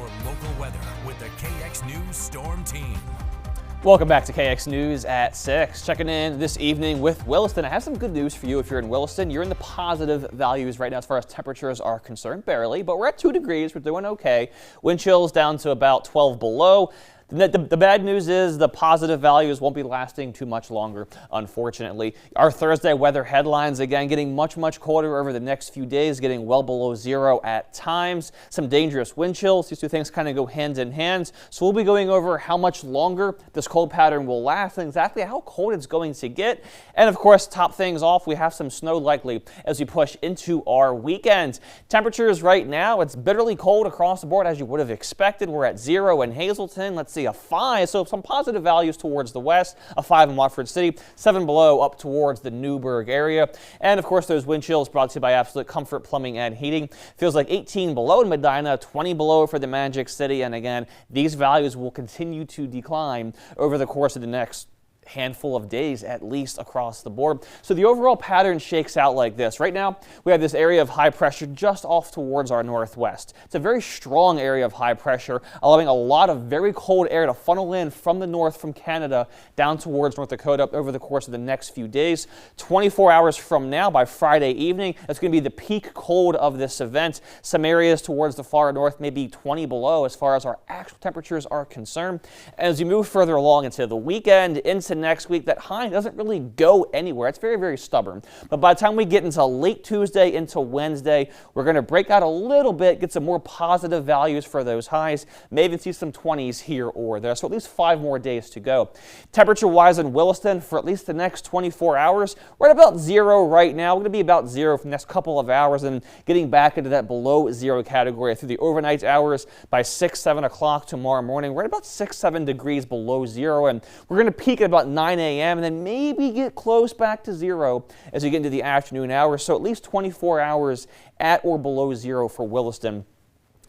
your local weather with the KX News Storm Team. Welcome back to KX News at 6. Checking in this evening with Williston. I have some good news for you if you're in Williston. You're in the positive values right now as far as temperatures are concerned, barely, but we're at 2 degrees. We're doing okay. Wind chills down to about 12 below. The bad news is the positive values won't be lasting too much longer, unfortunately. Our Thursday weather headlines, again, getting much colder over the next few days, getting well below zero at times. Some dangerous wind chills. These two things kind of go hand in hand. So we'll be going over how much longer this cold pattern will last and exactly how cold it's going to get. And of course, top things off, we have some snow likely as we push into our weekend. Temperatures right now, it's bitterly cold across the board as you would have expected. We're at 0 in Hazleton. Let's see, a 5, so some positive values towards the west, a 5 in Watford City, 7 below up towards the Newburgh area. And of course, those wind chills brought to you by Absolute Comfort Plumbing and Heating. Feels like 18 below in Medina, 20 below for the Magic City. And again, these values will continue to decline over the course of the next handful of days at least across the board. So the overall pattern shakes out like this. Right now, we have this area of high pressure just off towards our northwest. It's a very strong area of high pressure, allowing a lot of very cold air to funnel in from the north from Canada down towards North Dakota over the course of the next few days. 24 hours from now, by Friday evening, that's going to be the peak cold of this event. Some areas towards the far north may be 20 below as far as our actual temperatures are concerned. As you move further along into the weekend, into next week, that high doesn't really go anywhere. It's very stubborn. But by the time we get into late Tuesday into Wednesday, we're going to break out a little bit, get some more positive values for those highs, may even see some 20s here or there. So at least 5 more days to go. Temperature-wise in Williston for at least the next 24 hours, we're at about 0 right now. We're going to be about 0 for the next couple of hours and getting back into that below 0 category through the overnight hours. By 6-7 o'clock tomorrow morning, we're at about 6-7 degrees below 0, and we're going to peak at about 9 a.m. and then maybe get close back to 0 as we get into the afternoon hours. So at least 24 hours at or below 0 for Williston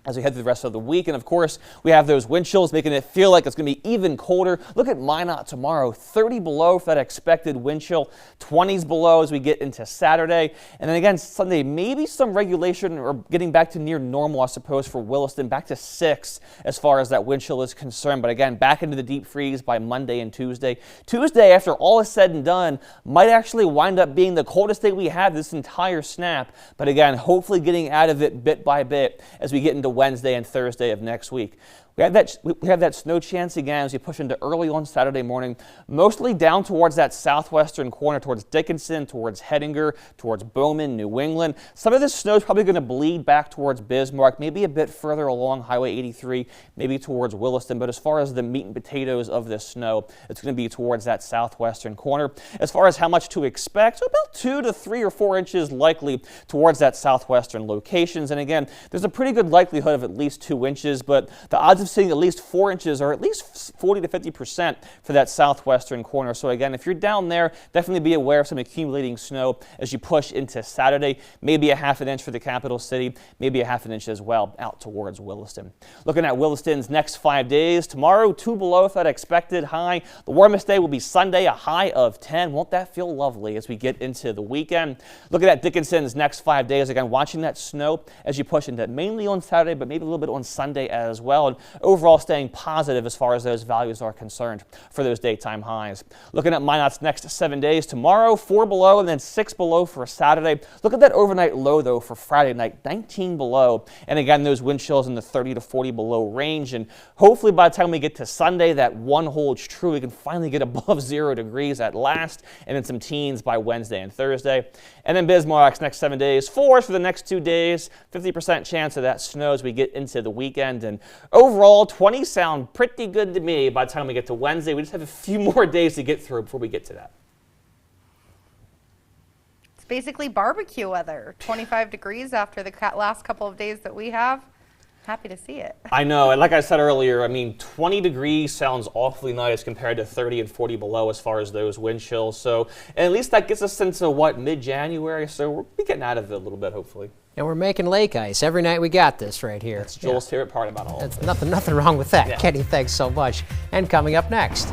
as we head through the rest of the week. And of course, we have those wind chills making it feel like it's going to be even colder. Look at Minot tomorrow, 30 below for that expected wind chill, 20s below as we get into Saturday. And then again, Sunday, maybe some regulation or getting back to near normal, I suppose, for Williston, back to 6 as far as that wind chill is concerned. But again, back into the deep freeze by Monday and Tuesday. Tuesday, after all is said and done, might actually wind up being the coldest day we have this entire snap. But again, hopefully getting out of it bit by bit as we get into Wednesday and Thursday of next week. We have that snow chance again as we push into early on Saturday morning, mostly down towards that southwestern corner, towards Dickinson, towards Hettinger, towards Bowman, New England. Some of this snow is probably going to bleed back towards Bismarck, maybe a bit further along Highway 83, maybe towards Williston. But as far as the meat and potatoes of this snow, it's going to be towards that southwestern corner. As far as how much to expect, so about 2 to 3 or 4 inches likely towards that southwestern locations. And again, there's a pretty good likelihood of at least 2 inches, but the odds of seeing at least 4 inches or at least 40 to 50% for that southwestern corner. So again, if you're down there, definitely be aware of some accumulating snow as you push into Saturday. Maybe a ½ inch for the capital city, maybe a ½ inch as well out towards Williston. Looking at Williston's next 5 days, tomorrow 2 below for that expected high. The warmest day will be Sunday, a high of 10. Won't that feel lovely as we get into the weekend? Looking at Dickinson's next 5 days, again, watching that snow as you push into mainly on Saturday, but maybe a little bit on Sunday as well. And overall staying positive as far as those values are concerned for those daytime highs. Looking at Minot's next 7 days, tomorrow 4 below and then 6 below for Saturday. Look at that overnight low though for Friday night, 19 below. And again, those wind chills in the 30 to 40 below range. And hopefully by the time we get to Sunday, that one holds true. We can finally get above 0 degrees at last, and then some teens by Wednesday and Thursday. And then Bismarck's next 7 days, 4s for the next 2 days, 50% chance of that snow as we get into the weekend. And overall, 20 sound pretty good to me by the time we get to Wednesday. We just have a few more days to get through before we get to that. It's basically barbecue weather. 25 degrees after the last couple of days that we have. Happy to see it. I know, and like I said earlier, I mean, 20 degrees sounds awfully nice compared to 30 and 40 below as far as those wind chills. So, and at least that gets us into what, mid-January? So we'll be getting out of it a little bit, hopefully. And we're making lake ice. Every night we got this right here. That's Joel's favorite part about all of That's it. nothing wrong with that. Yeah. Kenny, thanks so much. And coming up next.